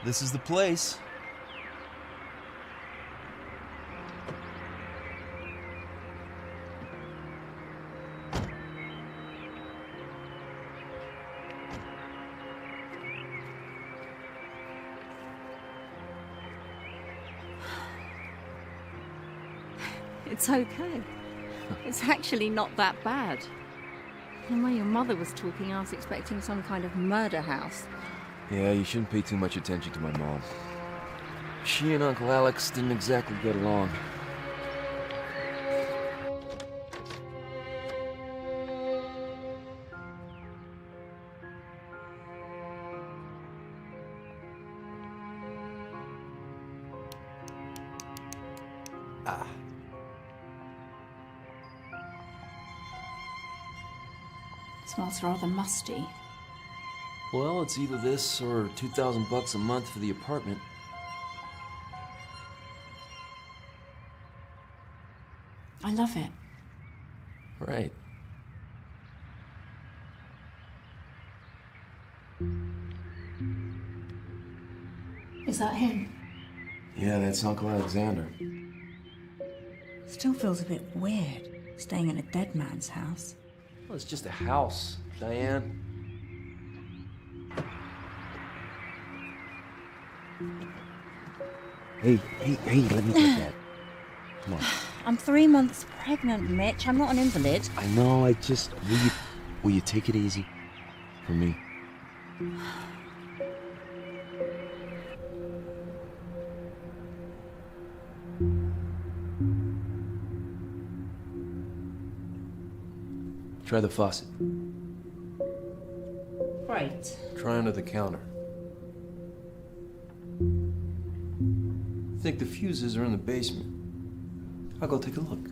This is the place. It's okay. It's actually not that bad. The way your mother was talking, I was expecting some kind of murder house. Yeah, you shouldn't pay too much attention to my mom. She and Uncle Alex didn't exactly get along. Ah. Smells rather musty. Well, it's either this or $2,000 a month for the apartment. I love it. Right. Is that him? Yeah, that's Uncle Alexander. Still feels a bit weird, staying in a dead man's house. Well, it's just a house, Diane. Hey, let me get that. Come on. I'm 3 months pregnant, Mitch. I'm not an invalid. I know, will you take it easy? For me. Try the faucet. Great. Try under the counter. I think the fuses are in the basement. I'll go take a look.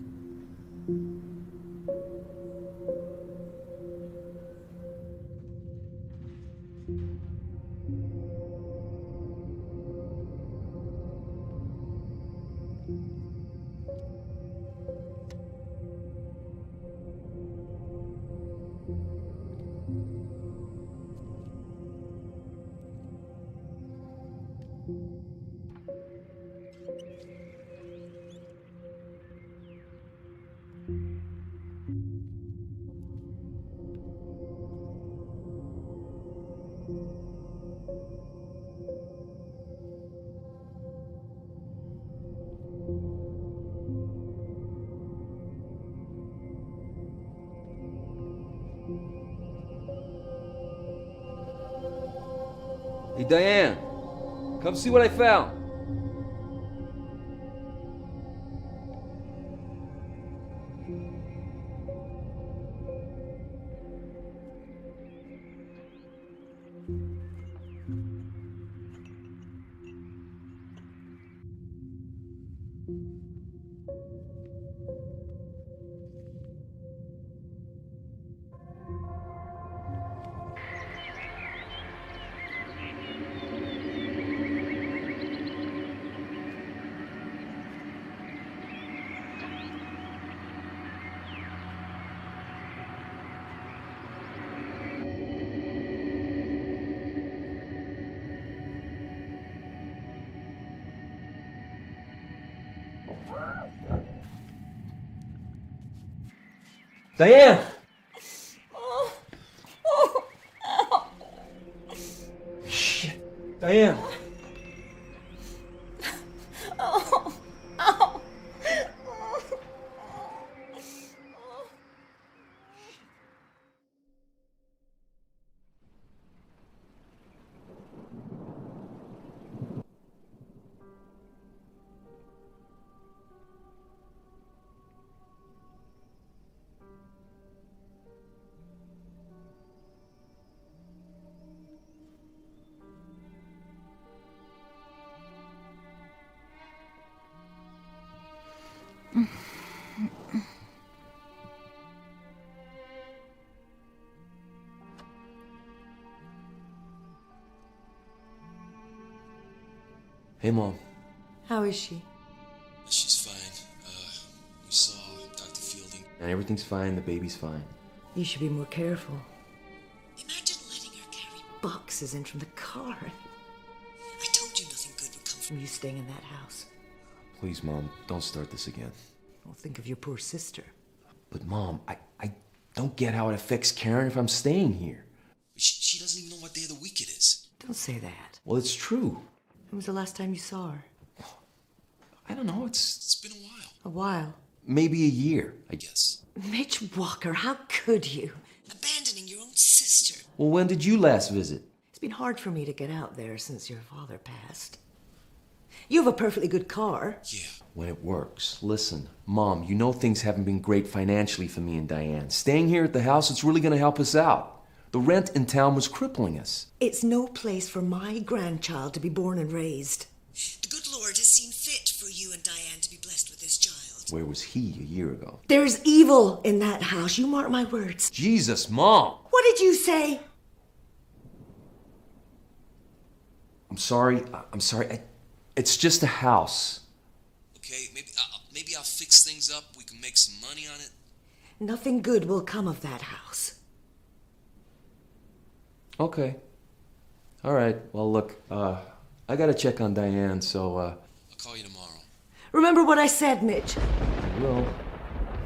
Hey, Diane, come see what I found. Diane! Shit. Diane! Hey, Mom. How is she? She's fine. We saw Dr. Fielding. And everything's fine, the baby's fine. You should be more careful. Imagine letting her carry boxes in from the car. I told from you staying in that house. Please, Mom, don't start this again. Well, think of your poor sister. But, Mom, I don't get how it affects Karen if I'm staying here. She doesn't even know what day of the week it is. Don't say that. Well, it's true. When was the last time you saw her? I don't know. It's been a while. A while. Maybe a year, I guess. Mitch Walker, how could you? Abandoning your own sister. Well, when did you last visit? It's been hard for me to get out there since your father passed. You have a perfectly good car. Yeah, when it works. Listen, Mom, you know things haven't been great financially for me and Diane. Staying here at the house, it's really going to help us out. The rent in town was crippling us. It's no place for my grandchild to be born and raised. The good Lord has seen fit for you and Diane to be blessed with this child. Where was he a year ago? There's evil in that house. You mark my words. Jesus, Mom! What did you say? I'm sorry. It's just a house. Okay, maybe I'll fix things up. We can make some money on it. Nothing good will come of that house. Okay. All right. Well, look, I gotta check on Diane, so, I'll call you tomorrow. Remember what I said, Mitch. I will.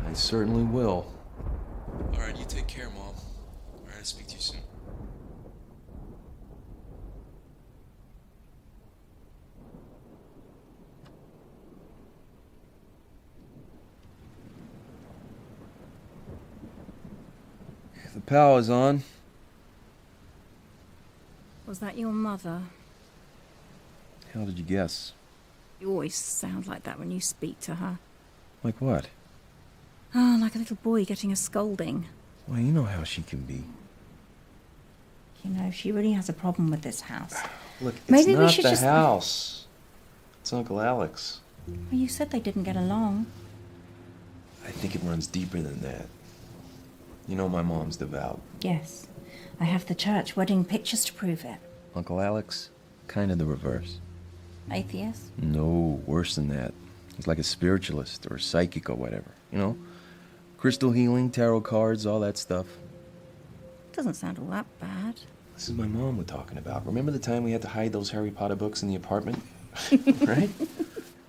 I certainly will. All right, you take care, Mom. All right, I'll speak to you soon. The power's on. Was that your mother? How did you guess? You always sound like that when you speak to her. Like what? Oh, like a little boy getting a scolding. Well, you know how she can be. You know, she really has a problem with this house. Look, it's Maybe we not should the just- house. It's Uncle Alex. Well, you said they didn't get along. I think it runs deeper than that. You know my mom's devout. Yes. I have the church wedding pictures to prove it. Uncle Alex? Kind of the reverse. Atheist? No, worse than that. He's like a spiritualist or a psychic or whatever. You know? Crystal healing, tarot cards, all that stuff. Doesn't sound all that bad. This is my mom we're talking about. Remember the time we had to hide those Harry Potter books in the apartment? Right?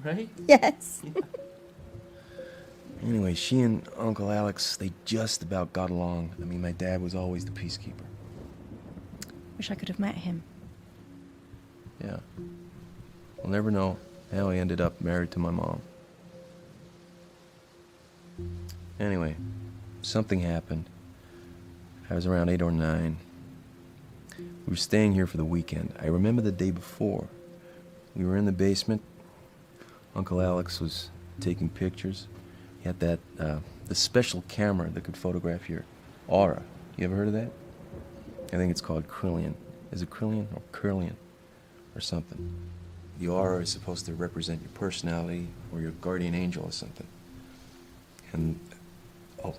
Right? Yes. Anyway, she and Uncle Alex, they just about got along. I mean, my dad was always the peacekeeper. Wish I could have met him. Yeah. We'll never know how he ended up married to my mom. Anyway, something happened. I was around 8 or 9. We were staying here for the weekend. I remember the day before. We were in the basement. Uncle Alex was taking pictures. He had that, the special camera that could photograph your aura. You ever heard of that? I think it's called Krillian. Is it Krillian or Curlian or something? The aura is supposed to represent your personality or your guardian angel or something. And, oh,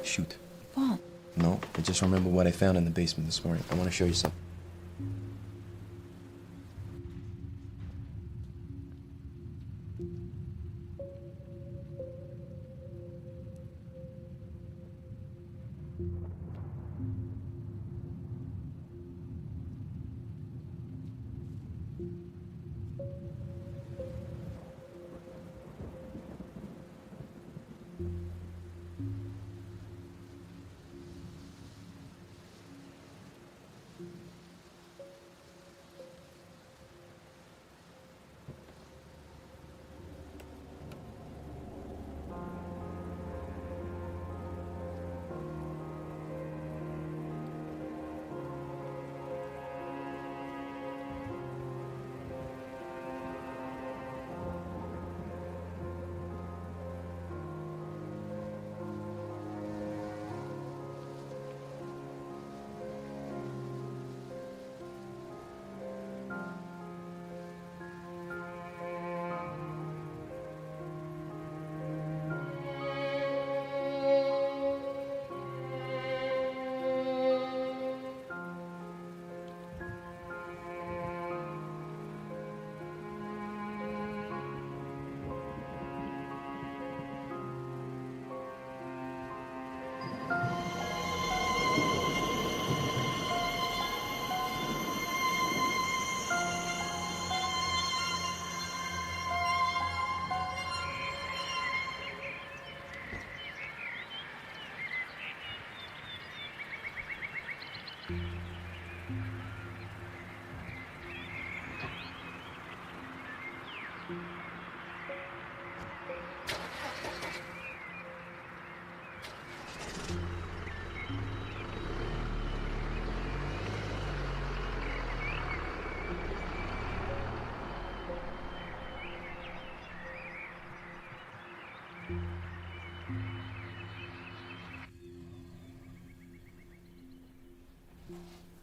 shoot. What? No, I just remember what I found in the basement this morning. I want to show you something.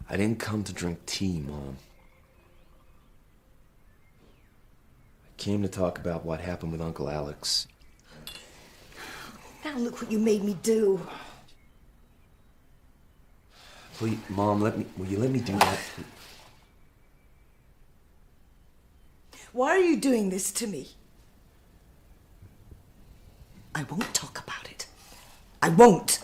I didn't come to drink tea, Mom. I came to talk about what happened with Uncle Alex. Now look what you made me do. Please, Mom, will you let me do that? Why are you doing this to me? I won't talk about it. I won't.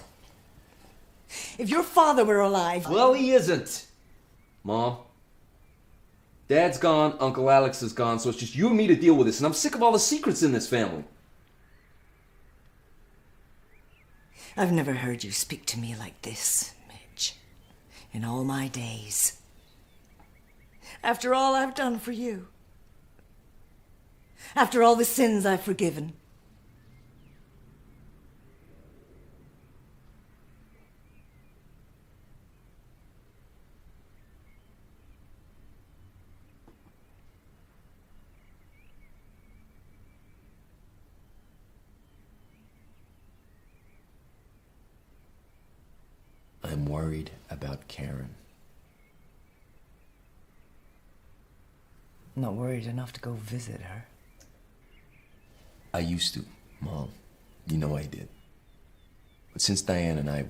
If your father were alive... Well, he isn't. Mom. Dad's gone, Uncle Alex is gone, so it's just you and me to deal with this, and I'm sick of all the secrets in this family. I've never heard you speak to me like this, Mitch, in all my days. After all I've done for you. After all the sins I've forgiven. I'm worried about Karen. I'm not worried enough to go visit her. I used to, Mom. You know I did. But since Diane and I...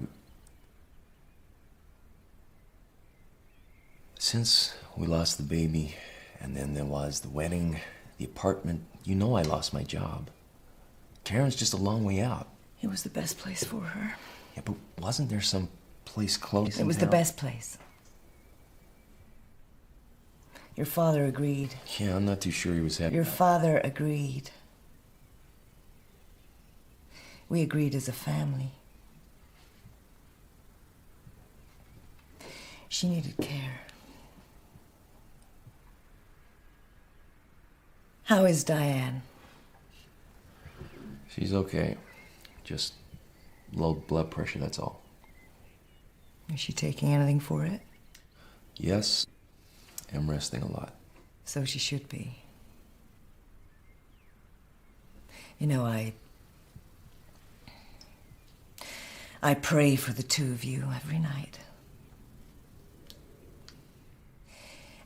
Since we lost the baby, and then there was the wedding, the apartment, you know I lost my job. Karen's just a long way out. It was the best place for her. Yeah, but wasn't there some place close It was the best place. Your father agreed. Yeah, I'm not too sure he was happy. Your father agreed. We agreed as a family. She needed care. How is Diane? She's okay. Just low blood pressure, that's all. Is she taking anything for it? Yes, I'm resting a lot. So she should be. You know, I pray for the two of you every night.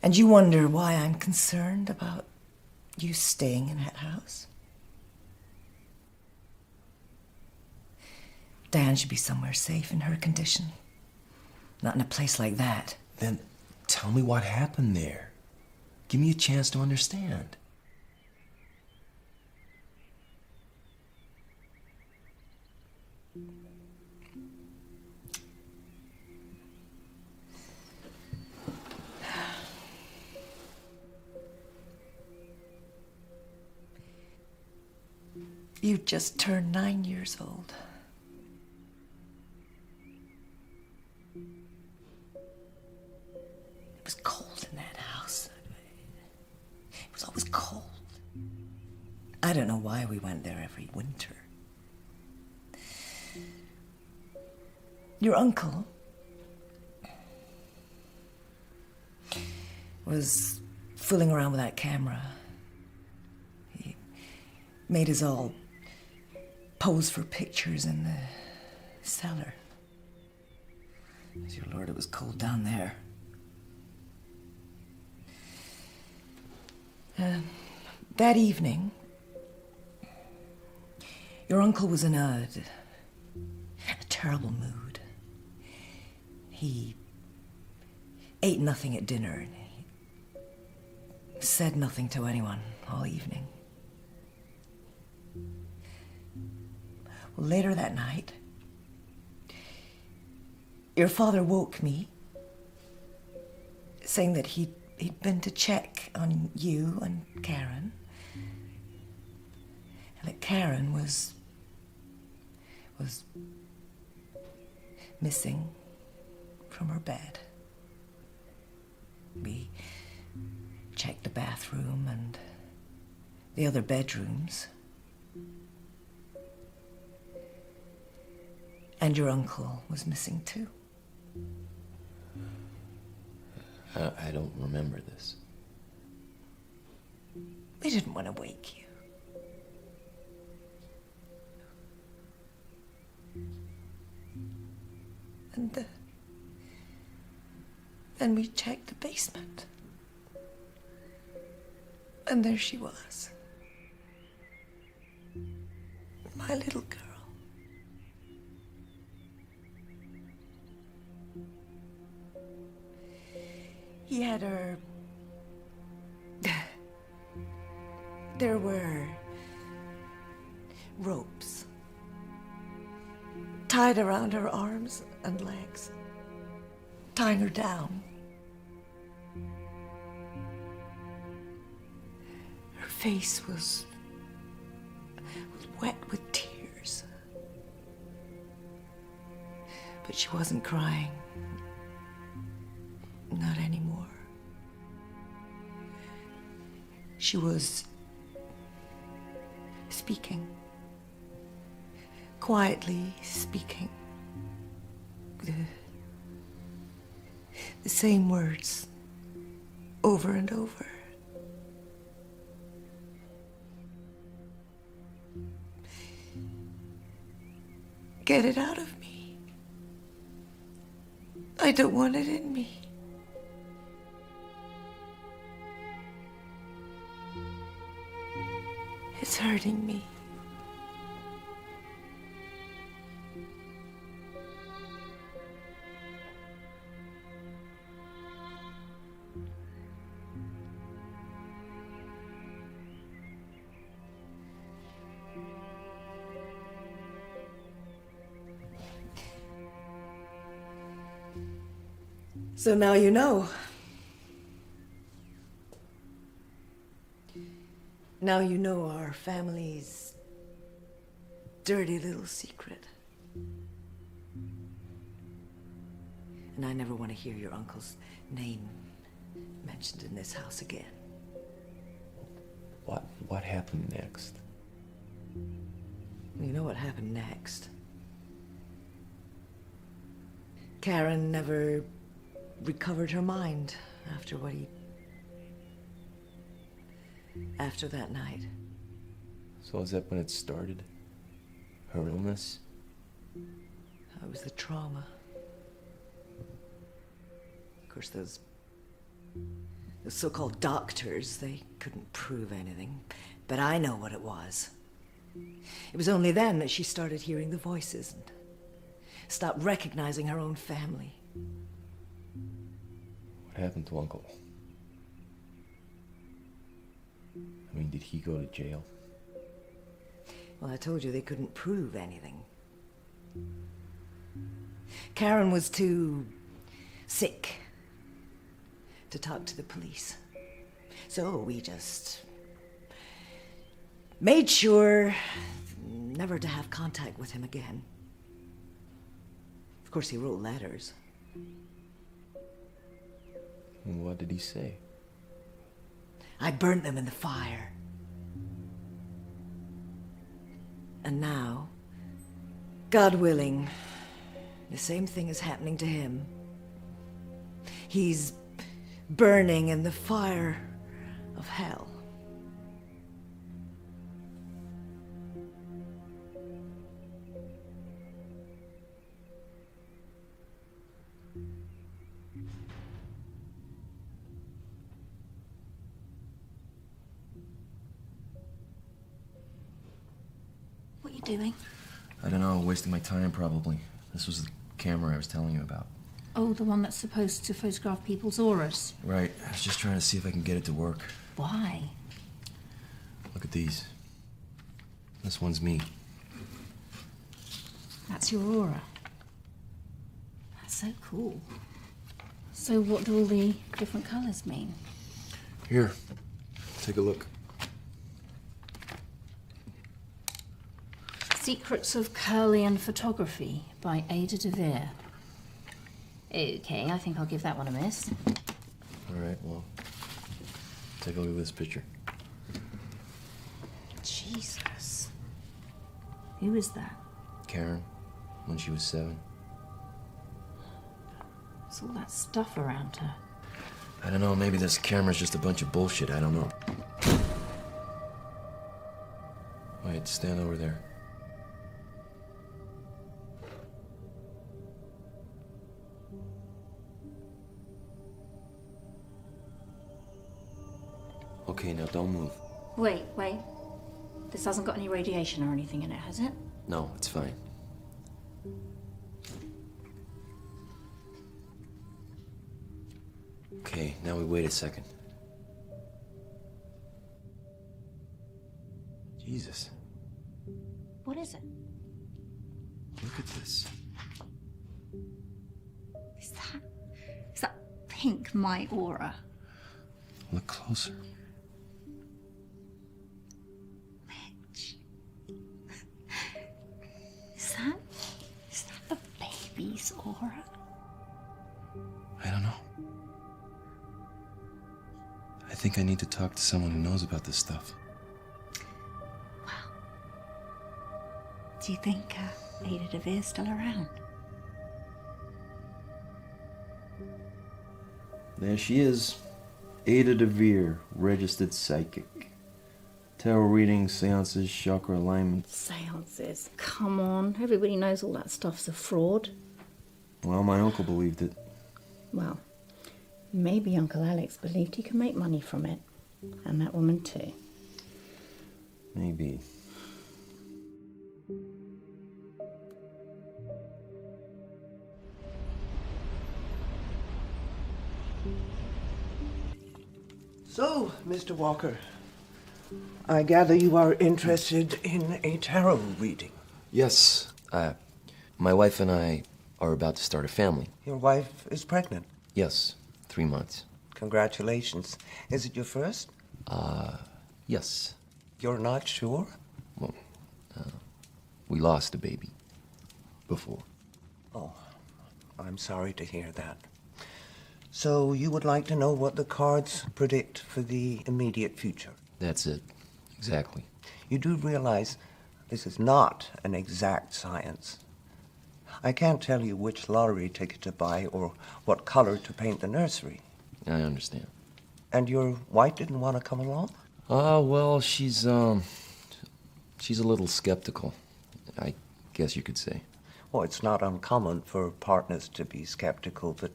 And you wonder why I'm concerned about you staying in that house? Diane should be somewhere safe in her condition. Not in a place like that. Then tell me what happened there. Give me a chance to understand. You just turned 9 years old. It was cold in that house. It was always cold. I don't know why we went there every winter. Your uncle was fooling around with that camera. He made us all pose for pictures in the cellar. Dear Lord, it was cold down there. That evening, your uncle was in a terrible mood. He ate nothing at dinner and he said nothing to anyone all evening. Well, later that night, your father woke me, saying that he'd been to check on you and Karen, and that Karen was missing from her bed. We checked the bathroom and the other bedrooms. And your uncle was missing too. I don't remember this. We didn't want to wake you. And then we checked the basement. And there she was. My little girl. He had her... There were ropes tied around her arms and legs, tying her down. Her face was wet with tears. But she wasn't crying. Not anymore. She was speaking. Quietly speaking. The same words over and over. Get it out of me. I don't want it in me. It's hurting me. So now you know. Now you know our family's dirty little secret. And I never want to hear your uncle's name mentioned in this house again. What happened next? You know what happened next? Karen never recovered her mind after after that night. So is that when it started? Her illness? It was the trauma. Of course, those so-called doctors, they couldn't prove anything. But I know what it was. It was only then that she started hearing the voices and stopped recognizing her own family. What happened to Uncle? I mean, did he go to jail? Well, I told you they couldn't prove anything. Karen was too sick to talk to the police. So we just made sure never to have contact with him again. Of course, he wrote letters. And what did he say? I burnt them in the fire. And now, God willing, the same thing is happening to him. He's burning in the fire of hell. What are you doing? I don't know, wasting my time probably. This was the camera I was telling you about. Oh, the one that's supposed to photograph people's auras. Right, I was just trying to see if I can get it to work. Why? Look at these. This one's me. That's your aura. That's so cool. So what do all the different colours mean? Here, take a look. Secrets of Curlian Photography by Ada de Vere. Okay, I think I'll give that one a miss. All right, well, take a look at this picture. Jesus. Who is that? Karen, when she was 7. What's all that stuff around her? I don't know, maybe this camera's just a bunch of bullshit, I don't know. Wait, stand over there. Okay, now don't move. Wait. This hasn't got any radiation or anything in it, has it? No, it's fine. Okay, now we wait a second. Jesus, What is it? look at this. Is that pink my aura? Look closer. Mitch. Is that the baby's aura? I don't know. I think I need to talk to someone who knows about this stuff. Do you think Ada DeVere's still around? There she is. Ada DeVere, registered psychic. Tarot readings, seances, chakra alignment. Seances. Come on. Everybody knows all that stuff's a fraud. Well, my uncle believed it. Well, maybe Uncle Alex believed he could make money from it. And that woman too. Maybe. So, Mr. Walker, I gather you are interested in a tarot reading. Yes, my wife and I are about to start a family. Your wife is pregnant. Yes, 3 months. Congratulations. Is it your first? Yes. You're not sure? Well, we lost a baby before. Oh, I'm sorry to hear that. So you would like to know what the cards predict for the immediate future? That's it. Exactly. You do realize this is not an exact science. I can't tell you which lottery ticket to buy or what color to paint the nursery. I understand. And your wife didn't want to come along? Well, she's a little skeptical, I guess you could say. Well, it's not uncommon for partners to be skeptical, but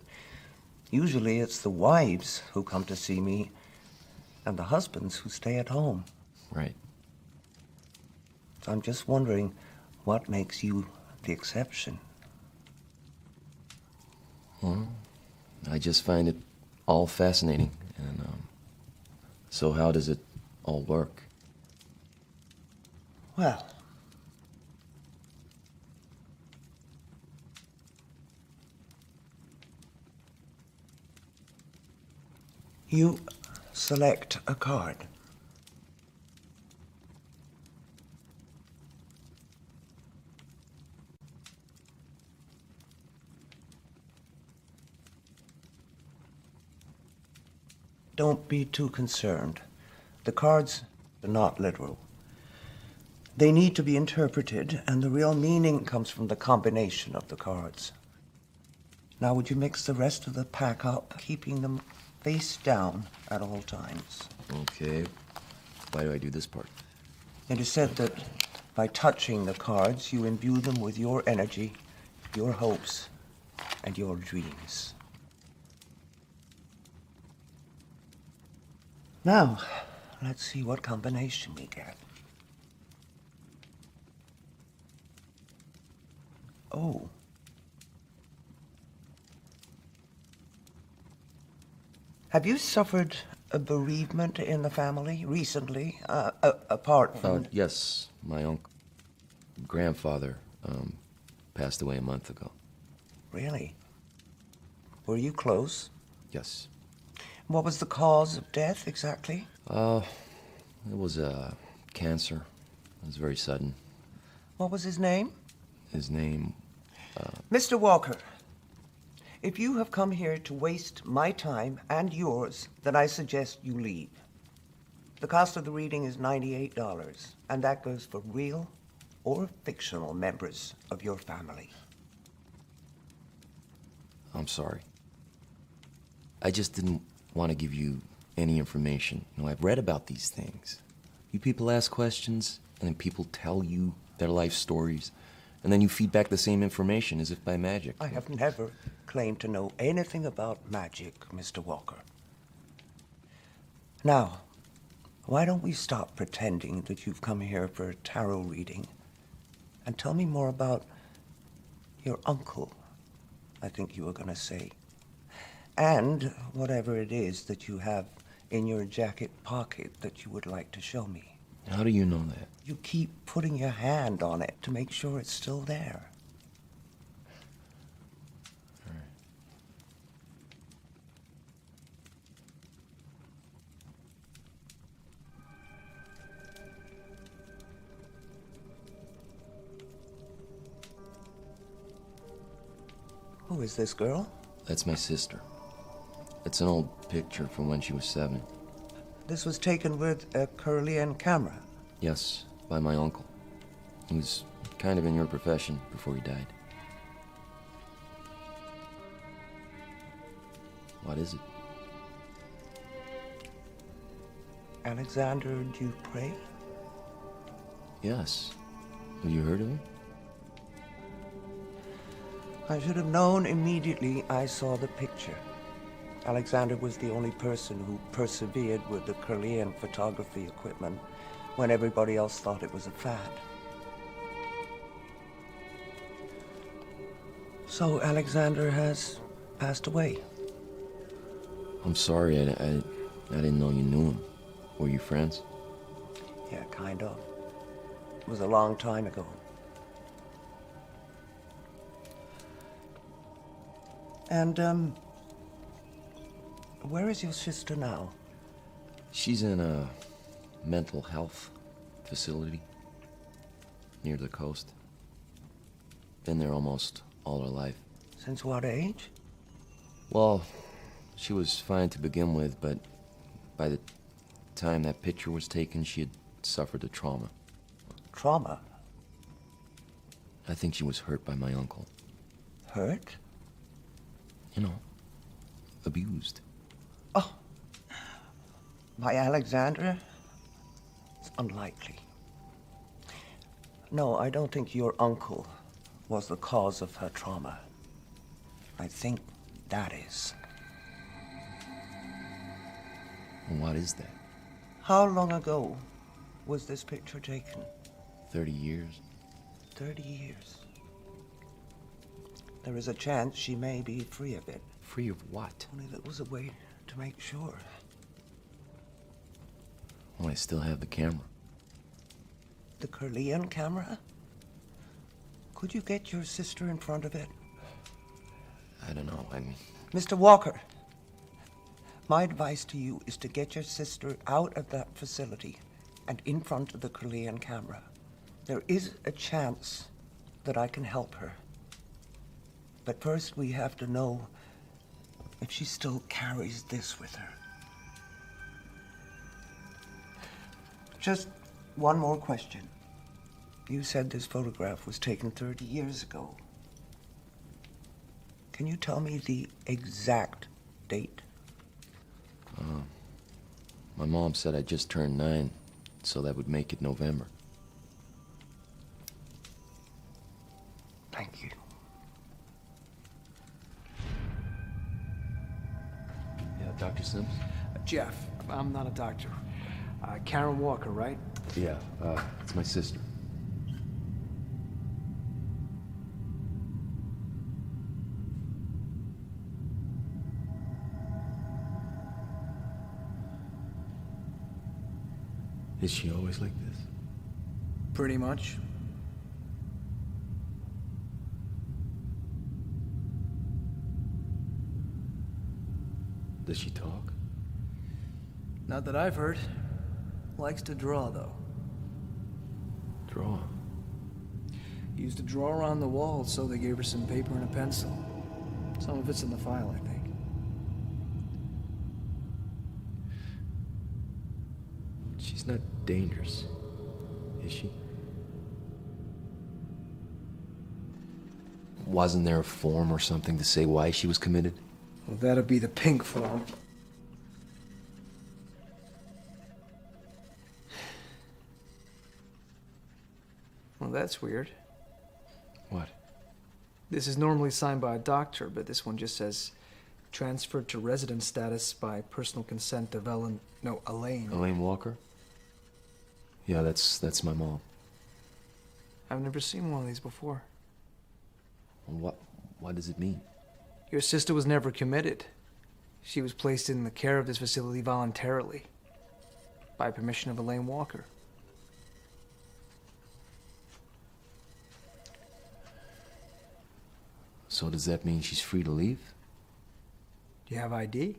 usually it's the wives who come to see me and the husbands who stay at home. Right. So I'm just wondering what makes you the exception. Well, I just find it all fascinating. And so how does it all work? Well, you select a card. Don't be too concerned. The cards are not literal. They need to be interpreted, and the real meaning comes from the combination of the cards. Now, would you mix the rest of the pack up, keeping them face down at all times? Okay. Why do I do this part? It is said that by touching the cards, you imbue them with your energy, your hopes, and your dreams. Now, let's see what combination we get. Oh. Have you suffered a bereavement in the family recently, apart from... Yes, my grandfather passed away a month ago. Really? Were you close? Yes. What was the cause of death exactly? It was cancer. It was very sudden. What was his name? His name, Mr. Walker, If you have come here to waste my time and yours, then I suggest you leave. The cost of the reading is $98, and that goes for real or fictional members of your family. I'm sorry. I just didn't want to give you any information. You know, I've read about these things. You people ask questions, and then people tell you their life stories, and then you feed back the same information as if by magic. I have never claimed to know anything about magic, Mr. Walker. Now, why don't we stop pretending that you've come here for a tarot reading and tell me more about your uncle, I think you were going to say, and whatever it is that you have in your jacket pocket that you would like to show me. How do you know that? You keep putting your hand on it to make sure it's still there. All right. Who is this girl? That's my sister. It's an old picture from when she was 7. This was taken with a Kirlian camera. Yes, by my uncle. He was kind of in your profession before he died. What is it? Alexander Dupre? Yes. Have you heard of him? I should have known immediately I saw the picture. Alexander was the only person who persevered with the Kirlian photography equipment when everybody else thought it was a fad. So Alexander has passed away. I'm sorry, I didn't know you knew him. Were you friends? Yeah, kind of. It was a long time ago. And, where is your sister now? She's in a mental health facility near the coast. Been there almost all her life. Since what age? Well, she was fine to begin with, but by the time that picture was taken, she had suffered a trauma. Trauma? I think she was hurt by my uncle. Hurt? You know, abused. Oh, by Alexander? It's unlikely. No, I don't think your uncle was the cause of her trauma. I think that is. And what is that? How long ago was this picture taken? 30 years? 30 years. There is a chance she may be free of it. Free of what? Only there was a way to make sure. Well, I still have the camera. The Kirlian camera? Could you get your sister in front of it? I don't know, I mean... Mr. Walker, my advice to you is to get your sister out of that facility and in front of the Kirlian camera. There is a chance that I can help her. But first we have to know if she still carries this with her. Just one more question. You said this photograph was taken 30 years ago. Can you tell me the exact date? My mom said I just turned 9, so that would make it November. Thank you. Yeah, Dr. Sims? Jeff, I'm not a doctor. Karen Walker, right? Yeah, it's my sister. Is she always like this? Pretty much. Does she talk? Not that I've heard. Likes to draw, though. Draw? Used to draw on the wall, so they gave her some paper and a pencil. Some of it's in the file, I think. She's not dangerous, is she? Wasn't there a form or something to say why she was committed? Well, that'll be the pink form. Well, that's weird. What? This is normally signed by a doctor, but this one just says transferred to resident status by personal consent of Elaine. Elaine Walker? Yeah, that's my mom. I've never seen one of these before. What does it mean? Your sister was never committed. She was placed in the care of this facility voluntarily, by permission of Elaine Walker. So does that mean she's free to leave? Do you have ID?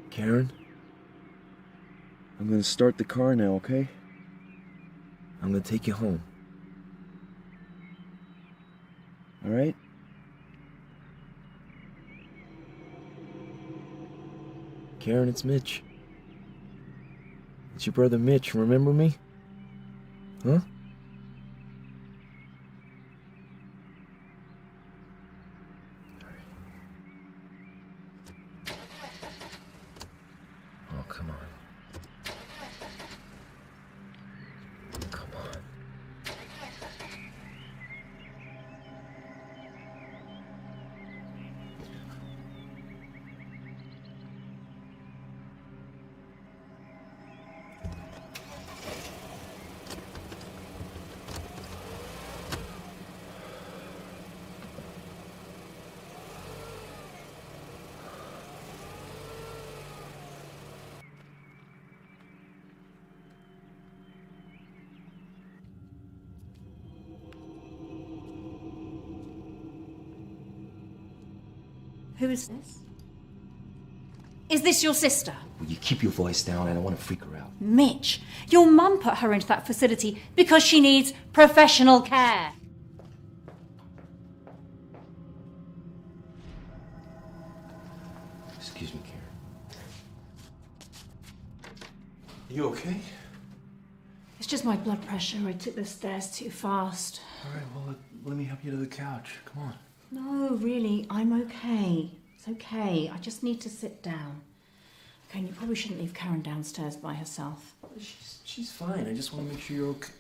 Karen? I'm gonna start the car now, okay? I'm gonna take you home. All right? Karen, it's Mitch. It's your brother Mitch, remember me? Huh? Oh, come on. Come on. Who is this? Is this your sister? Will you keep your voice down? I don't want to freak her out. Mitch, your mum put her into that facility because she needs professional care. Excuse me, Karen. You okay? It's just my blood pressure. I took the stairs too fast. All right, well, let me help you to the couch. Come on. No, really, I'm okay. It's okay. I just need to sit down. Okay, and you probably shouldn't leave Karen downstairs by herself. She's fine. I just want to make sure you're okay.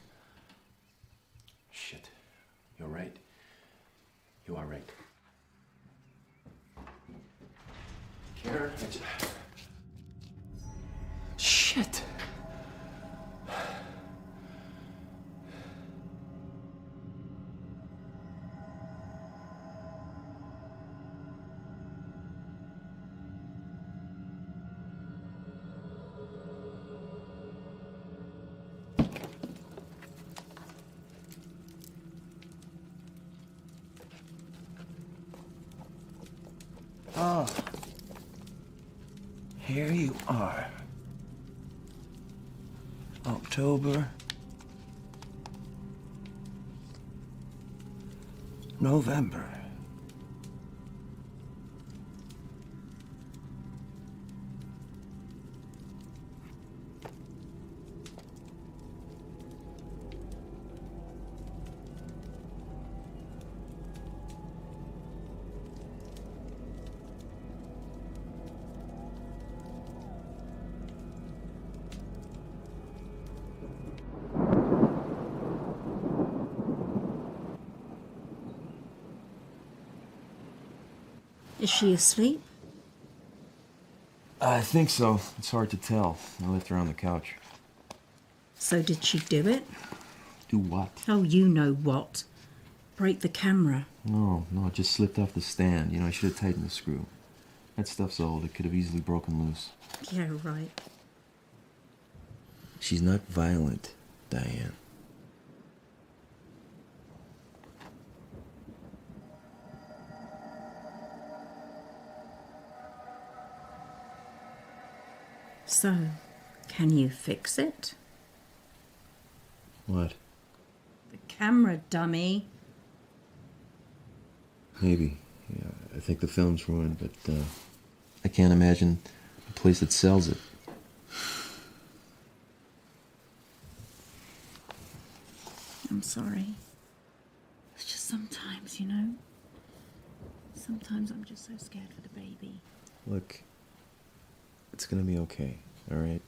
Shit. You're right. You are right. Karen, Shit. Ah, here you are. October, November. Is she asleep? I think so. It's hard to tell. I left her on the couch. So did she do it? Do what? Oh, you know what. Break the camera. No, it just slipped off the stand. You know, I should have tightened the screw. That stuff's old. It could have easily broken loose. Yeah, right. She's not violent, Diane. So, can you fix it? What? The camera, dummy. Maybe. Yeah, I think the film's ruined, but I can't imagine a place that sells it. I'm sorry. It's just sometimes, you know? Sometimes I'm just so scared for the baby. Look, it's gonna be okay, all right?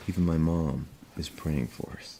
Even my mom is praying for us.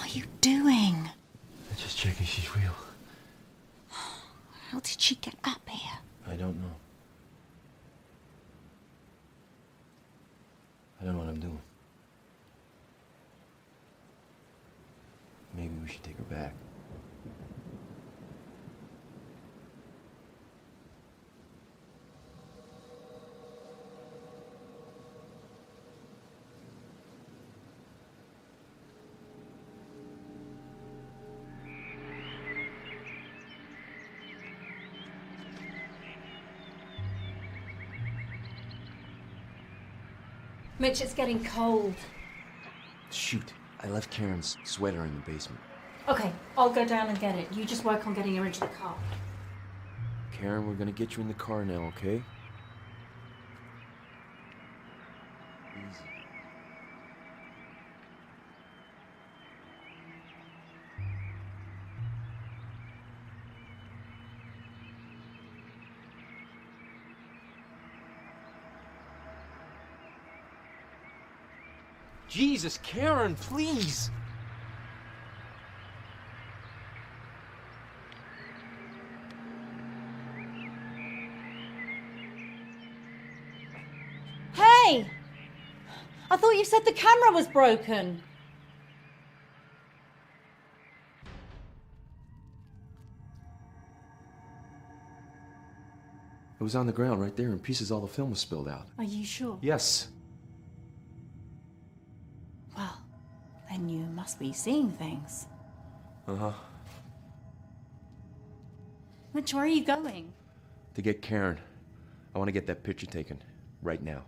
What are you doing? I'm just checking she's real. How did she get up here? I don't know. I don't know what I'm doing. Maybe we should take her back. Mitch, it's getting cold. Shoot, I left Karen's sweater in the basement. Okay, I'll go down and get it. You just work on getting her into the car. Karen, we're gonna get you in the car now, okay? Easy. Jesus, Karen, please! Hey! I thought you said the camera was broken. It was on the ground right there in pieces. All the film was spilled out. Are you sure? Yes. Well, then you must be seeing things. Uh-huh. Mitch, where are you going? To get Karen. I want to get that picture taken. Right now.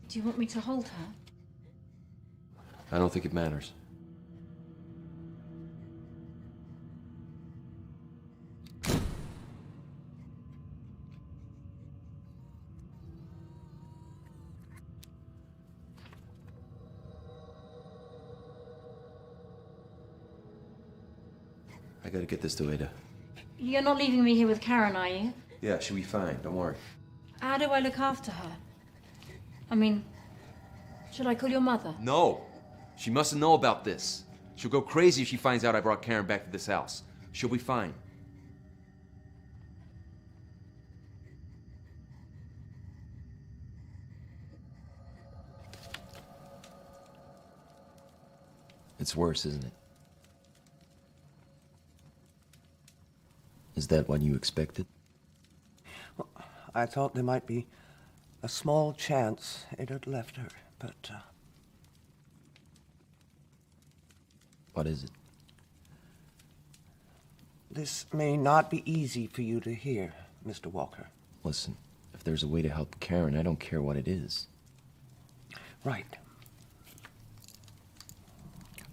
Do you want me to hold her? I don't think it matters. I gotta get this to Ada. You're not leaving me here with Karen, are you? Yeah, she'll be fine. Don't worry. How do I look after her? I mean, should I call your mother? No! She mustn't know about this. She'll go crazy if she finds out I brought Karen back to this house. She'll be fine. It's worse, isn't it? Is that what you expected? Well, I thought there might be a small chance it had left her, but... What is it? This may not be easy for you to hear, Mr. Walker. Listen, if there's a way to help Karen, I don't care what it is. Right.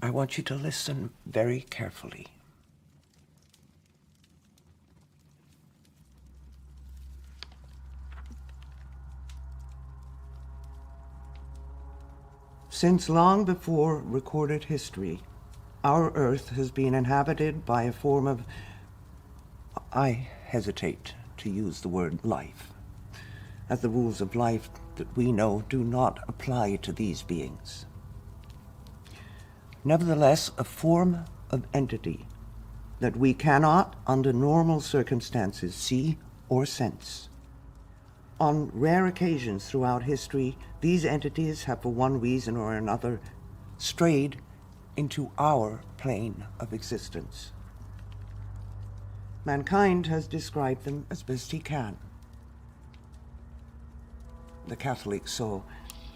I want you to listen very carefully. Since long before recorded history, our Earth has been inhabited by a form of... I hesitate to use the word life, as the rules of life that we know do not apply to these beings. Nevertheless, a form of entity that we cannot, under normal circumstances, see or sense. On rare occasions throughout history, these entities have, for one reason or another, strayed into our plane of existence. Mankind has described them as best he can. The Catholics saw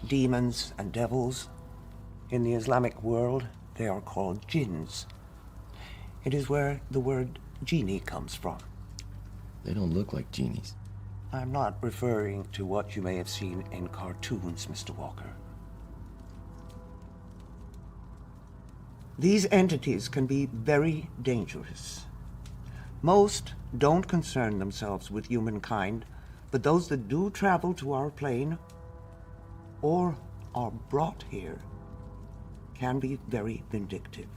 demons and devils. In the Islamic world, they are called jinns. It is where the word genie comes from. They don't look like genies. I'm not referring to what you may have seen in cartoons, Mr. Walker. These entities can be very dangerous. Most don't concern themselves with humankind, but those that do travel to our plane or are brought here can be very vindictive.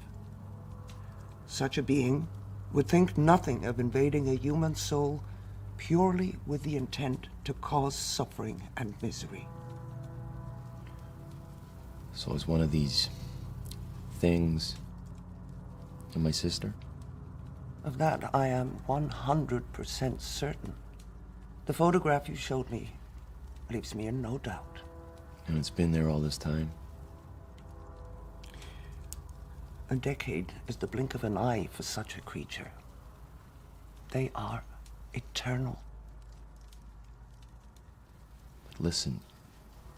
Such a being would think nothing of invading a human soul purely with the intent to cause suffering and misery. So is one of these things and my sister? Of that I am 100% certain. The photograph you showed me leaves me in no doubt. And it's been there all this time? A decade is the blink of an eye for such a creature. They are eternal. But listen,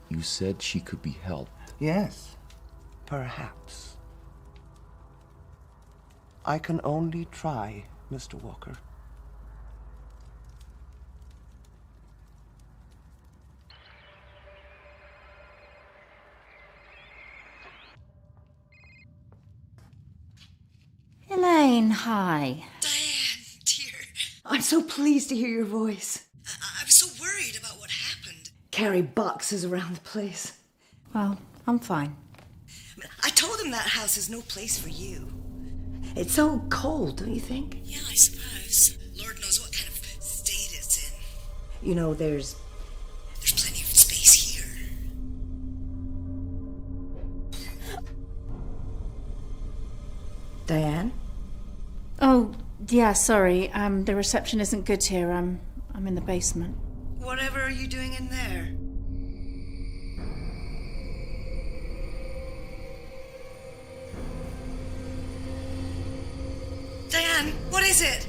you said she could be helped. Yes, perhaps. I can only try, Mr. Walker. Elaine, hi. Diane, dear. I'm so pleased to hear your voice. I was so worried about what happened. Carry boxes around the place. Well, I'm fine. I told him that house is no place for you. It's so cold, don't you think? Yeah, I suppose. Lord knows what kind of state it's in. You know, there's plenty of space here. Diane? Oh, yeah, sorry. The reception isn't good here. I'm in the basement. Whatever are you doing in there? Diane, what is it?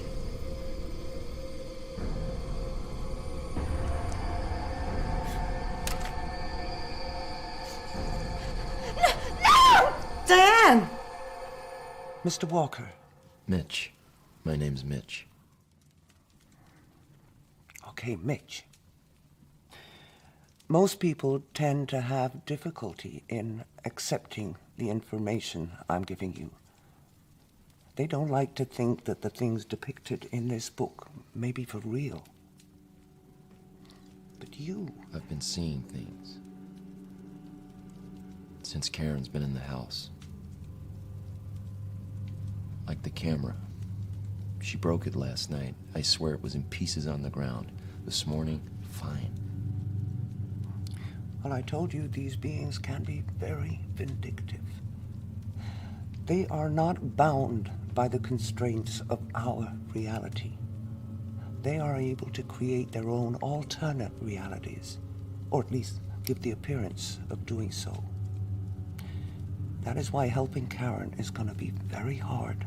Mr. Walker. Mitch. My name's Mitch. Okay, Mitch. Most people tend to have difficulty in accepting the information I'm giving you. They don't like to think that the things depicted in this book may be for real. But you... I've been seeing things. Since Karen's been in the house. Like the camera. She broke it last night. I swear it was in pieces on the ground. This morning, fine. Well, I told you these beings can be very vindictive. They are not bound by the constraints of our reality. They are able to create their own alternate realities, or at least give the appearance of doing so. That is why helping Karen is going to be very hard.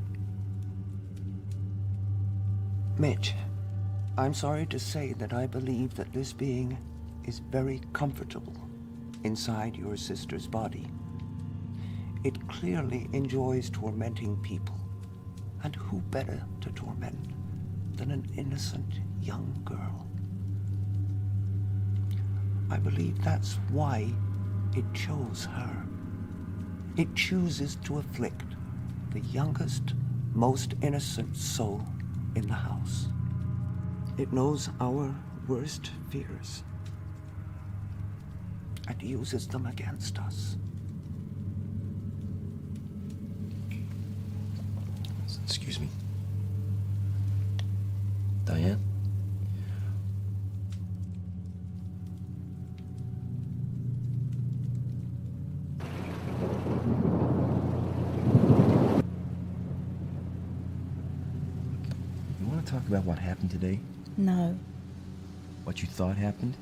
Mitch, I'm sorry to say that I believe that this being is very comfortable inside your sister's body. It clearly enjoys tormenting people. And who better to torment than an innocent young girl? I believe that's why it chose her. It chooses to afflict the youngest, most innocent soul in the house. It knows our worst fears and uses them against us. Excuse me. Diane? You want to talk about what happened today? No. What you thought happened?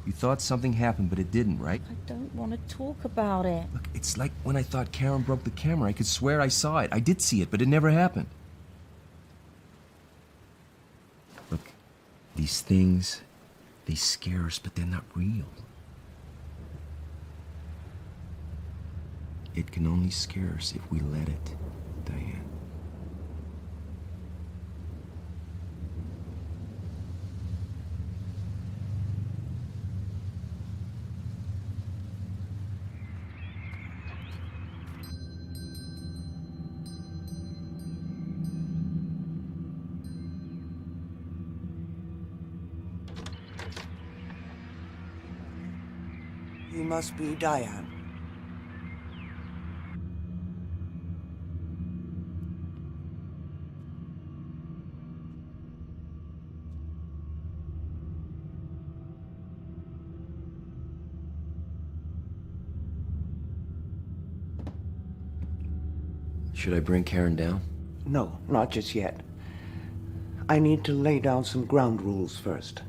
You thought something happened, but it didn't, right? I don't want to talk about it. Look, it's like when I thought Karen broke the camera. I could swear I saw it. I did see it, but it never happened. Look, these things, they scare us, but they're not real. It can only scare us if we let it, Diane. You must be Diane. Should I bring Karen down? No, not just yet. I need to lay down some ground rules first.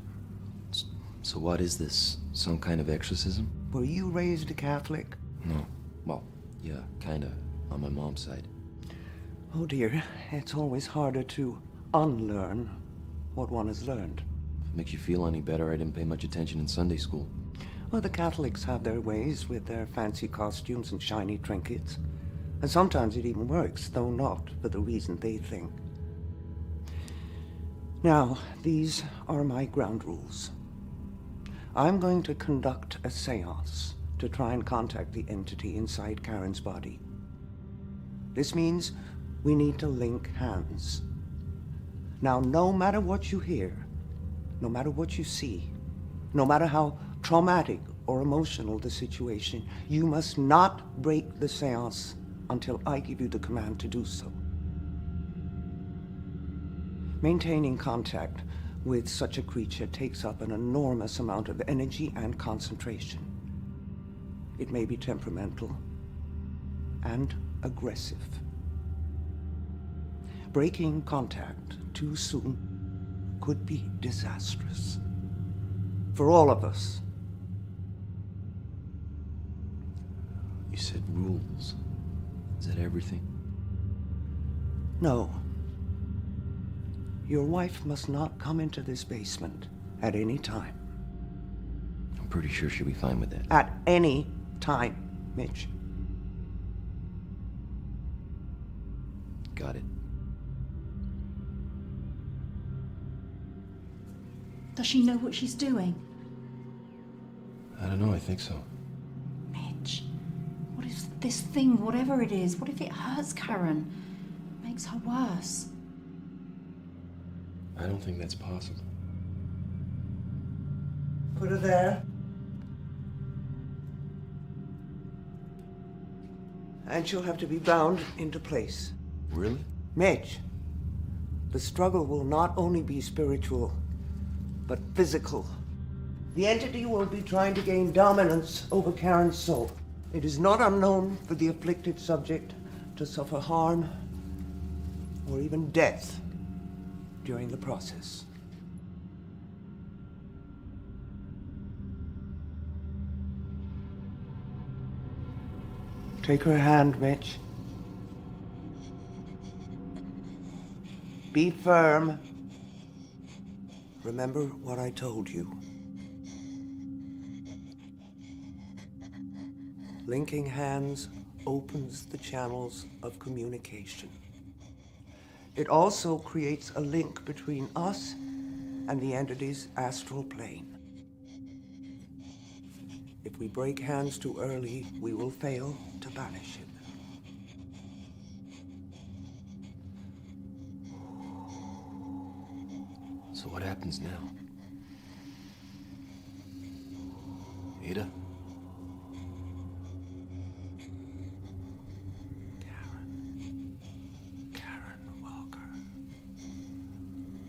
So what is this? Some kind of exorcism? Were you raised a Catholic? No. Well, yeah, kinda, on my mom's side. Oh dear, it's always harder to unlearn what one has learned. If it makes you feel any better, I didn't pay much attention in Sunday school. Well, the Catholics have their ways with their fancy costumes and shiny trinkets. And sometimes it even works, though not for the reason they think. Now, these are my ground rules. I'm going to conduct a seance to try and contact the entity inside Karen's body. This means we need to link hands. Now, no matter what you hear, no matter what you see, no matter how traumatic or emotional the situation, you must not break the seance until I give you the command to do so. Maintaining contact with such a creature takes up an enormous amount of energy and concentration. It may be temperamental and aggressive. Breaking contact too soon could be disastrous for all of us. You said rules. Is that everything? No. Your wife must not come into this basement at any time. I'm pretty sure she'll be fine with that. At any time, Mitch. got it. Does she know what she's doing? I don't know, I think so. Mitch, what if this thing, whatever it is, what if it hurts Karen? Makes her worse? I don't think that's possible. Put her there. And she'll have to be bound into place. Really? Mitch, the struggle will not only be spiritual, but physical. The entity will be trying to gain dominance over Karen's soul. It is not unknown for the afflicted subject to suffer harm or even death during the process. Take her hand, Mitch. Be firm. Remember what I told you. Linking hands opens the channels of communication. It also creates a link between us and the entity's astral plane. If we break hands too early, we will fail to banish it. So what happens now? Ada? Karen Walker.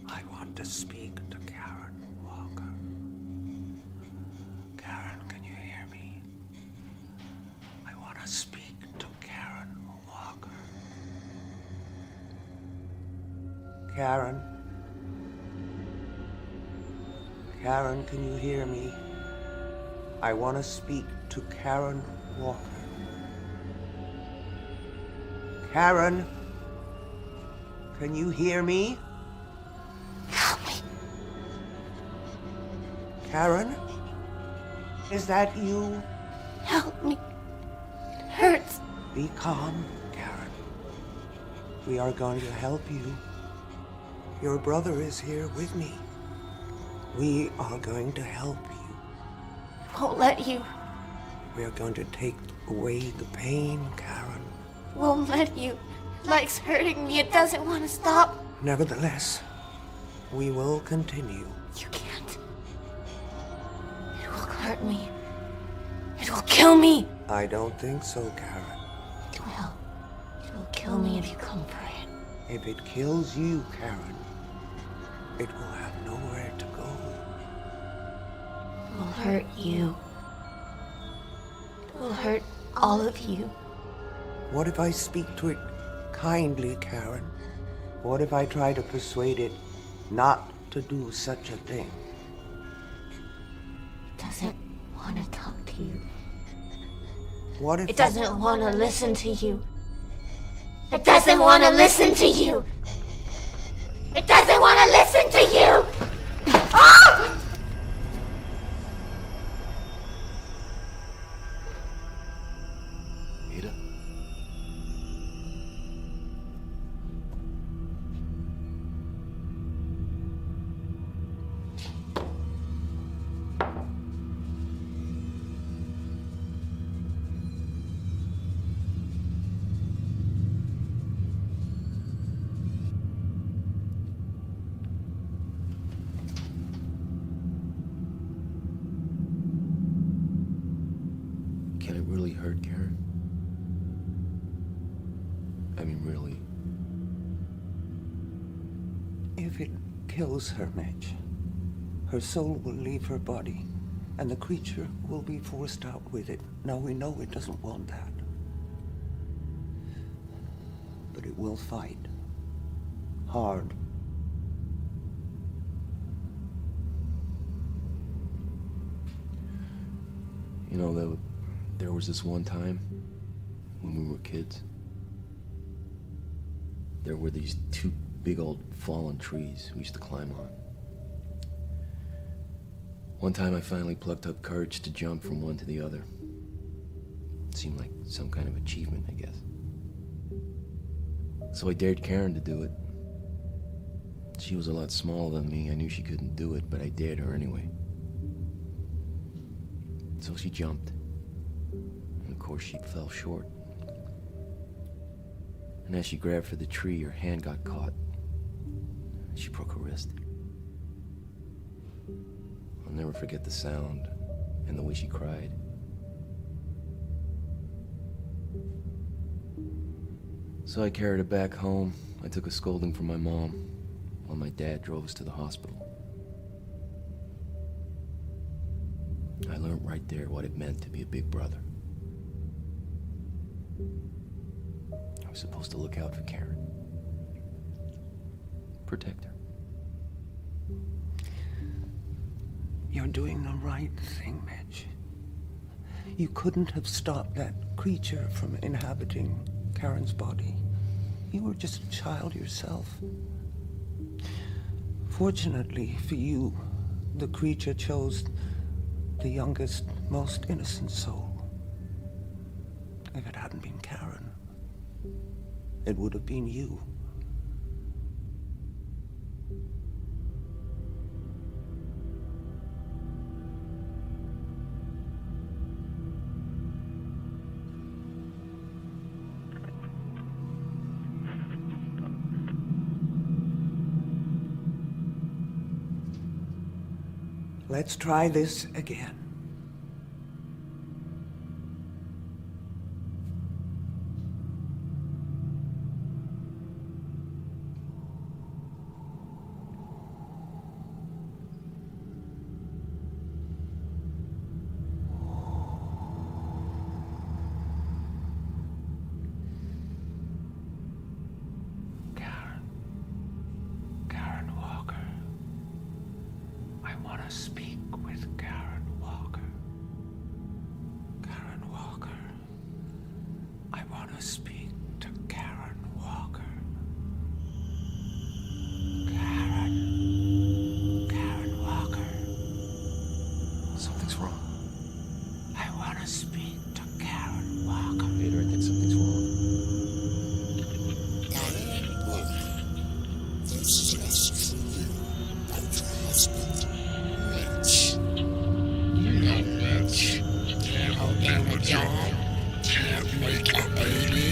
I want to speak to Karen Walker. Karen, can you hear me? I want to speak to Karen Walker. Karen? Karen, can you hear me? I want to speak to Karen Walker. Karen? Can you hear me? Help me. Karen? Is that you? Help me. It hurts. Be calm, Karen. We are going to help you. Your brother is here with me. We are going to help you. I won't let you. We are going to take away the pain, Karen. Won't let you. Like's hurting me. It doesn't want to stop. Nevertheless, we will continue. You can't. It will hurt me. It will kill me. I don't think so, Karen. It will. It will kill me if you come for it. If it kills you, Karen, it will have nowhere to go. It will hurt you. It will hurt all of you. What if I speak to it kindly, Karen? What if I try to persuade it not to do such a thing? It doesn't want to talk to you. What if It doesn't want to listen to you. It doesn't want to listen to you. It doesn't want to listen to you. Ah! Ada? Can it really hurt Karen? I mean, really? If it kills her, Mitch, her soul will leave her body, and the creature will be forced out with it. Now, we know it doesn't want that. But it will fight. Hard. You know, there was this one time when we were kids. There were these two big old fallen trees we used to climb on. One time I finally plucked up courage to jump from one to the other. It seemed like some kind of achievement, I guess. So I dared Karen to do it. She was a lot smaller than me. I knew she couldn't do it, but I dared her anyway. So she jumped. And of course she fell short. And as she grabbed for the tree, her hand got caught. She broke her wrist. I'll never forget the sound and the way she cried. So I carried her back home. I took a scolding from my mom while my dad drove us to the hospital. I learned right there what it meant to be a big brother. I was supposed to look out for Karen. Protect her. You're doing the right thing, Mitch. You couldn't have stopped that creature from inhabiting Karen's body. You were just a child yourself. Fortunately for you, the creature chose the youngest, most innocent soul. If it hadn't been Karen, it would have been you. Let's try this again. Karen Walker. I want to speak with Karen Walker. Karen Walker. I want to speak to Karen Walker. Karen Walker. Something's wrong. I want to speak to Karen Walker. Peter, I think something's wrong. This just for you and your husband, Mitch. No, Mitch. Can't open a job. Can't make a baby.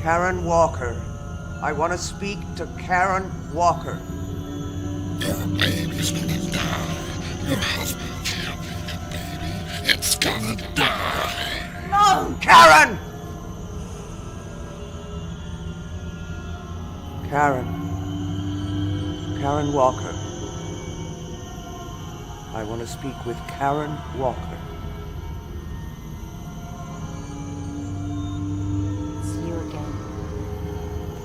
Karen Walker. I want to speak to Karen Walker. Your baby's gonna die. Your husband can't make a baby. It's gonna die. No, Karen! Karen Walker. I want to speak with Karen Walker. It's you again.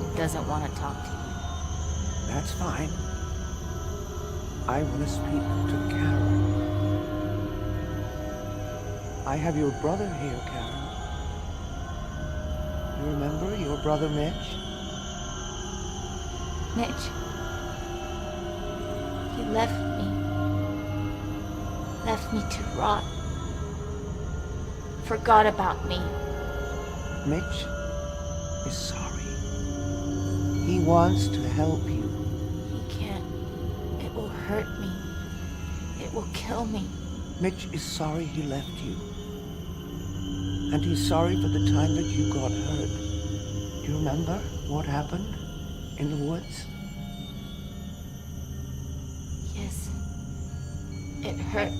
He doesn't want to talk to you. That's fine. I want to speak to Karen. I have your brother here, Karen. You remember your brother Mitch? Mitch. He left me. Left me to rot. Forgot about me. Mitch is sorry. He wants to help you. He can't. It will hurt me. It will kill me. Mitch is sorry he left you. And he's sorry for the time that you got hurt. Do you remember what happened in the woods? Yes. It hurt.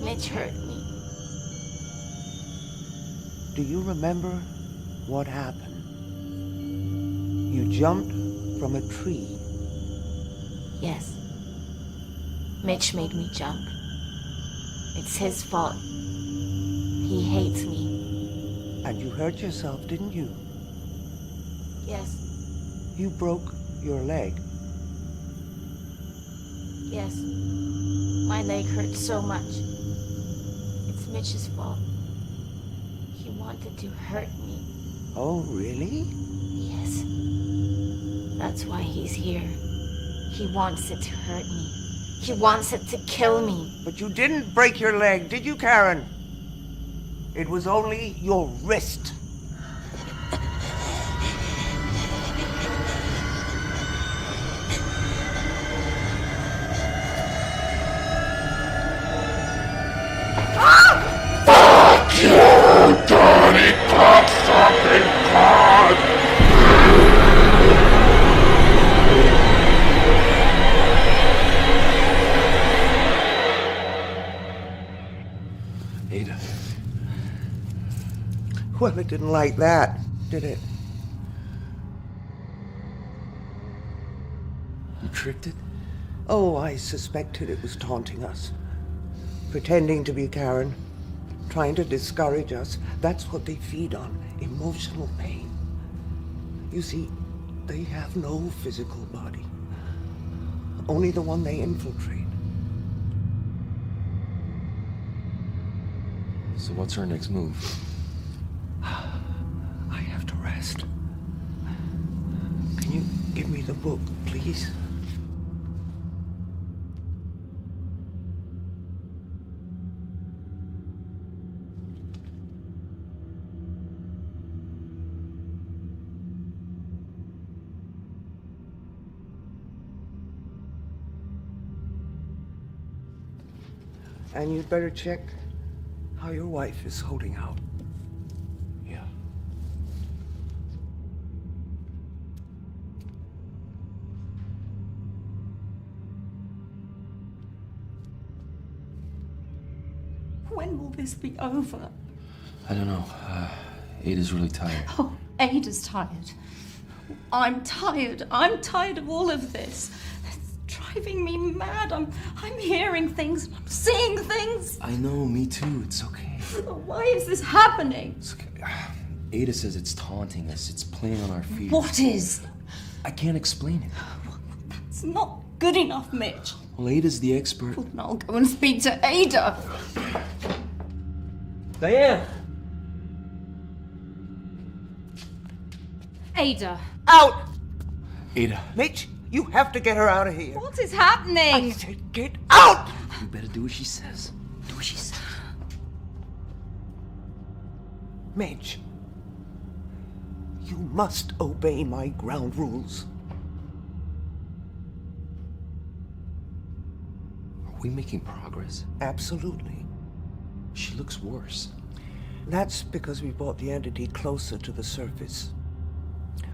Mitch hurt me. Do you remember what happened? You jumped from a tree. Yes. Mitch made me jump. It's his fault. He hates me. And you hurt yourself, didn't you? Yes. You broke your leg. Yes. My leg hurts so much. It's Mitch's fault. He wanted to hurt me. Oh, really? Yes. That's why he's here. He wants it to hurt me. He wants it to kill me. But you didn't break your leg, did you, Karen? It was only your wrist. Well, it didn't like that, did it? You tricked it? Oh, I suspected it was taunting us. Pretending to be Karen. Trying to discourage us. That's what they feed on. Emotional pain. You see, they have no physical body. Only the one they infiltrate. So what's our next move? I have to rest. Can you give me the book, please? And you'd better check how your wife is holding out. Yeah. When will this be over? I don't know. Ada's really tired. Oh, Ada's tired. I'm tired. I'm tired of all of this. It's driving me mad. I'm hearing things. I'm seeing things. I know, me too. It's okay. Why is this happening? It's okay. Ada says it's taunting us. It's playing on our fears. What is? I can't explain it. It's not good enough, Mitch. Well, Ada's the expert. Well, then I'll go and speak to Ada. Diane! Ada. Out! Ada. Mitch, you have to get her out of here. What is happening? I said get out! You better do what she says. Do what she says. Mitch, you must obey my ground rules. Are we making progress? Absolutely. She looks worse. That's because we brought the entity closer to the surface.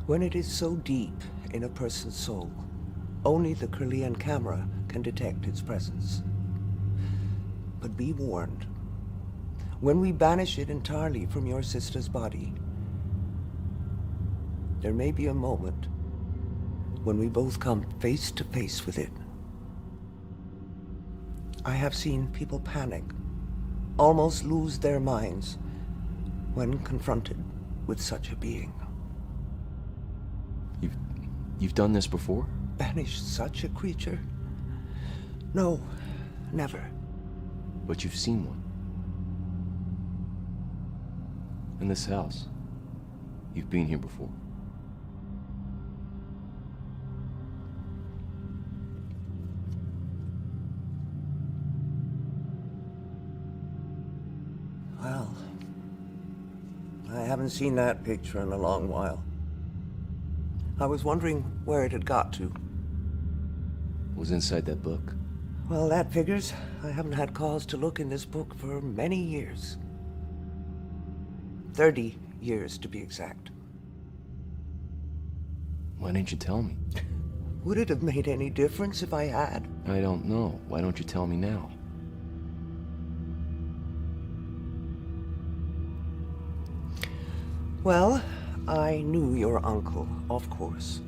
When it is so deep in a person's soul, only the Kirlian camera can detect its presence. But be warned, when we banish it entirely from your sister's body, there may be a moment when we both come face to face with it. I have seen people panic, almost lose their minds when confronted with such a being. You've done this before? Banished such a creature? No, never. But you've seen one. In this house. You've been here before. Well, I haven't seen that picture in a long while. I was wondering where it had got to. It was inside that book. Well, that figures. I haven't had cause to look in this book for many years. 30 years, to be exact. Why didn't you tell me? Would it have made any difference if I had? I don't know. Why don't you tell me now? Well, I knew your uncle, of course.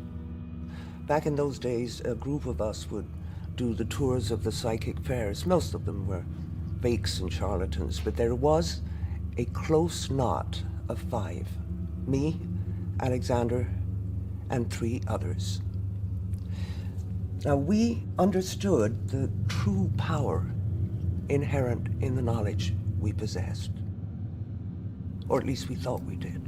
Back in those days, a group of us would do the tours of the psychic fairs. Most of them were fakes and charlatans, but there was a close knot of 5. Me, Alexander, and 3 others. Now, we understood the true power inherent in the knowledge we possessed. Or at least we thought we did.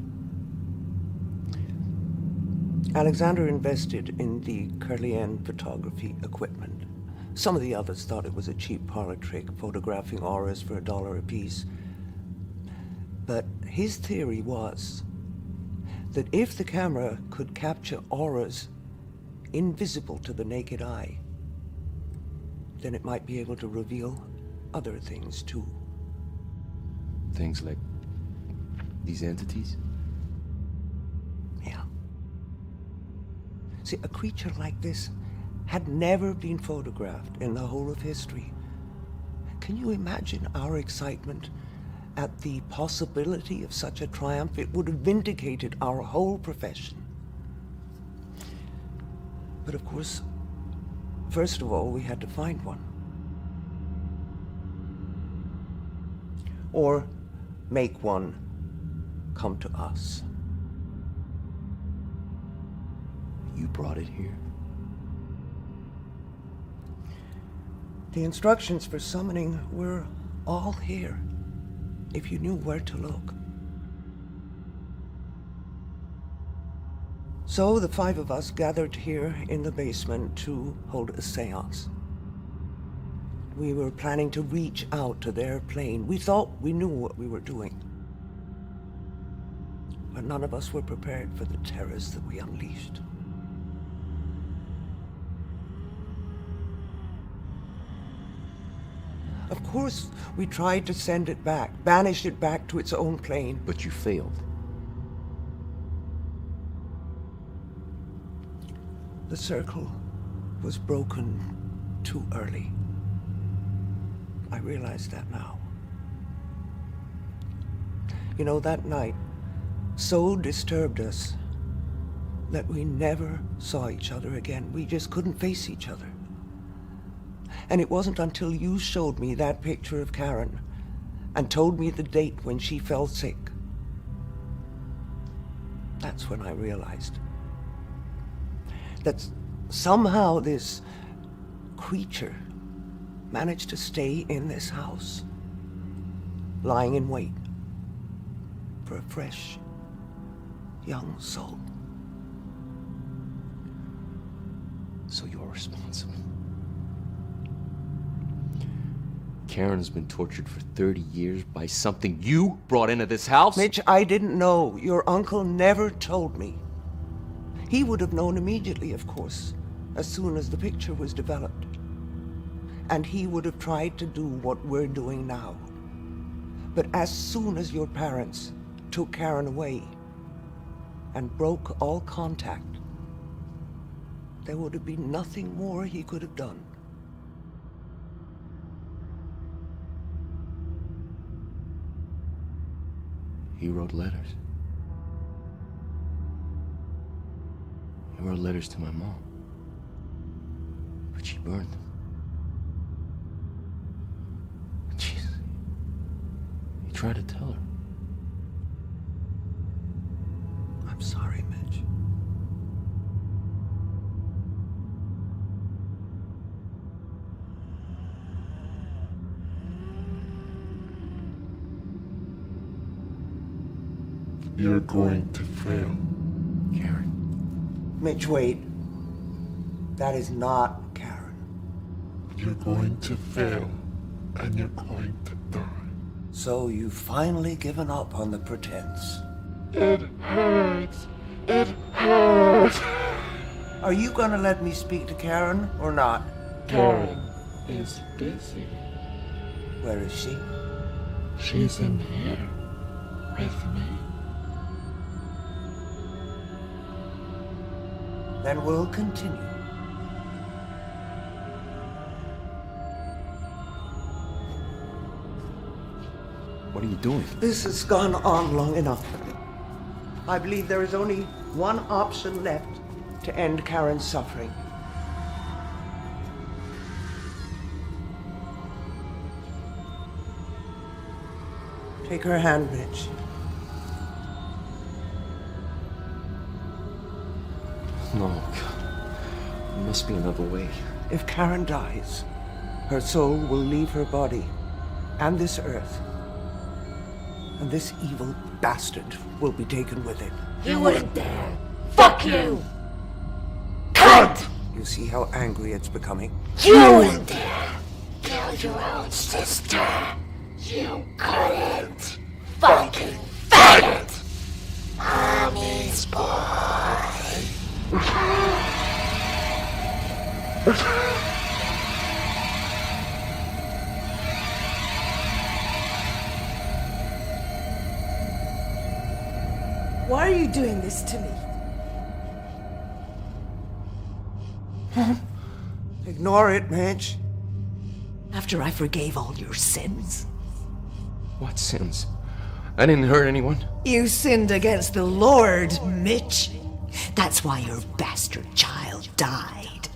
Alexander invested in the Kirlian photography equipment. Some of the others thought it was a cheap parlor trick, photographing auras for $1 apiece. But his theory was that if the camera could capture auras invisible to the naked eye, then it might be able to reveal other things too. Things like these entities? Yeah. See, a creature like this had never been photographed in the whole of history. Can you imagine our excitement at the possibility of such a triumph, it would have vindicated our whole profession. But of course, first of all, we had to find one. Or make one come to us. You brought it here. The instructions for summoning were all here, if you knew where to look. So the 5 of us gathered here in the basement to hold a seance. We were planning to reach out to their plane. We thought we knew what we were doing. But none of us were prepared for the terrors that we unleashed. Of course, we tried to send it back, banish it back to its own plane. But you failed. The circle was broken too early. I realize that now. You know, that night so disturbed us that we never saw each other again. We just couldn't face each other. And it wasn't until you showed me that picture of Karen and told me the date when she fell sick. That's when I realized that somehow this creature managed to stay in this house, lying in wait for a fresh, young soul. So you're responsible. Karen's been tortured for 30 years by something you brought into this house? Mitch, I didn't know. Your uncle never told me. He would have known immediately, of course, as soon as the picture was developed. And he would have tried to do what we're doing now. But as soon as your parents took Karen away and broke all contact, there would have been nothing more he could have done. He wrote letters. He wrote letters to my mom. But she burned them. Jeez. He tried to tell her. I'm sorry, Mitch. You're going to fail. Karen. Mitch, wait. That is not Karen. You're going to fail, and you're going to die. So you've finally given up on the pretense. It hurts. It hurts. Are you gonna let me speak to Karen or not? Karen is busy. Where is she? She's in here with me. Then we'll continue. What are you doing? This has gone on long enough. I believe there is only one option left to end Karen's suffering. Take her hand, Mitch. No, there must be another way. If Karen dies, her soul will leave her body and this earth. And this evil bastard will be taken with it. You wouldn't dare. Fuck you! Cunt! You see how angry it's becoming? You wouldn't dare kill your own sister. You couldn't. Fucking faggot! Mommy's boy. Why are you doing this to me? Ignore it, Mitch. After I forgave all your sins? What sins? I didn't hurt anyone. You sinned against the Lord, Mitch. That's why your bastard child died.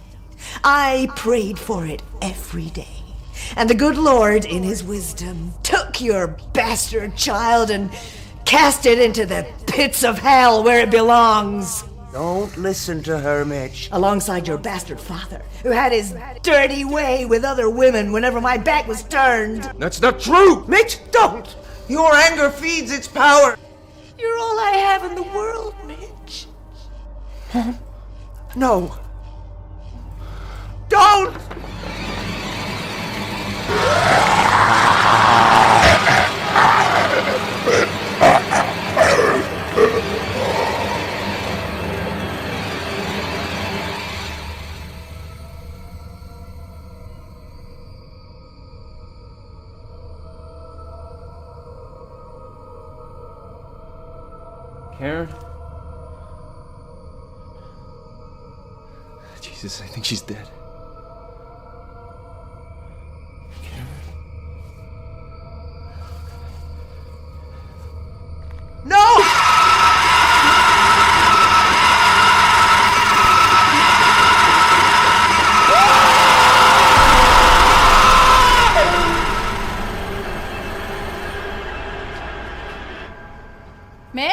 I prayed for it every day. And the good Lord, in his wisdom, took your bastard child and cast it into the pits of hell where it belongs. Don't listen to her, Mitch. Alongside your bastard father, who had his dirty way with other women whenever my back was turned. That's not true! Mitch, don't! Your anger feeds its power. You're all I have in the world, Mitch. No. Don't! Karen? Jesus, I think she's dead. No! Mitch?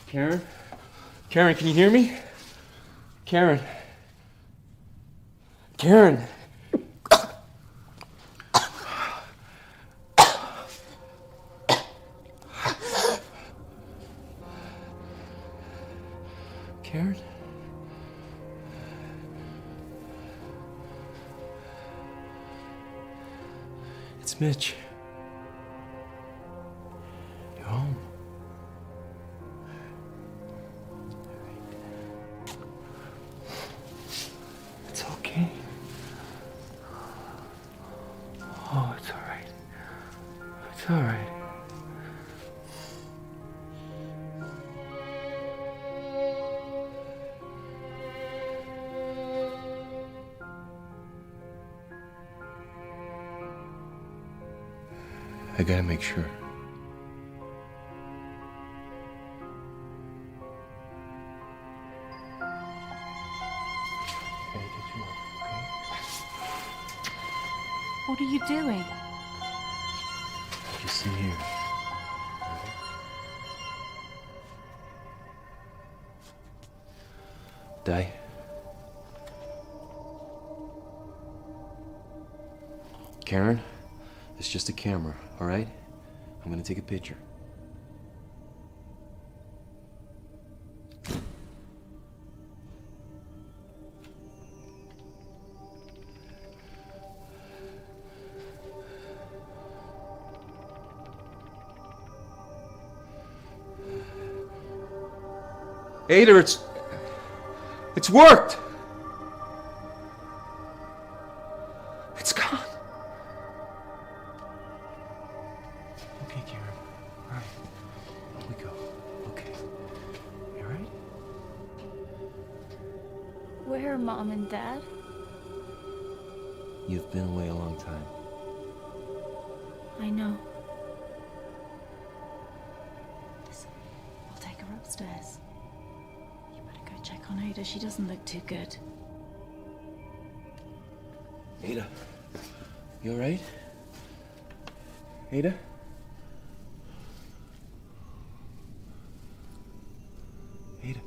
Karen? Karen, can you hear me? Karen? Karen? Karen? It's Mitch. You're home. It's okay. Oh, it's all right. It's all right. I gotta make sure. Gotta get you up, okay? What are you doing? Just sit here. Di? Karen, it's just a camera, all right? I'm gonna take a picture. Ada, it's worked. It's gone. Okay, Karen. All right. Here we go. Okay. You all right? Where are Mom and Dad? You've been away a long time. I know. Listen, I'll take her upstairs. You better go check on Ada. She doesn't look too good. Ada, you all right? Ada? Ada?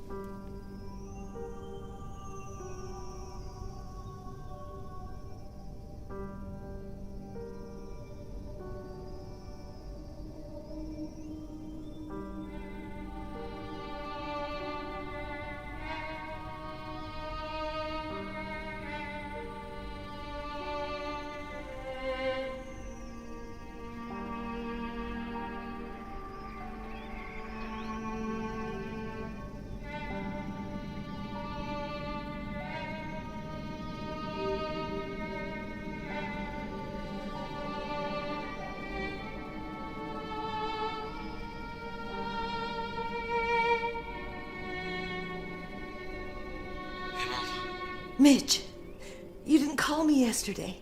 Mitch, you didn't call me yesterday.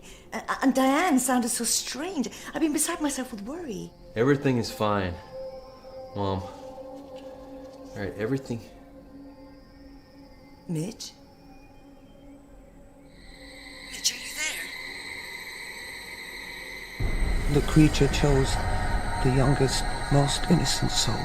And Diane sounded so strange. I've been beside myself with worry. Everything is fine, Mom. All right, everything... Mitch? Mitch, are you there? The creature chose the youngest, most innocent soul.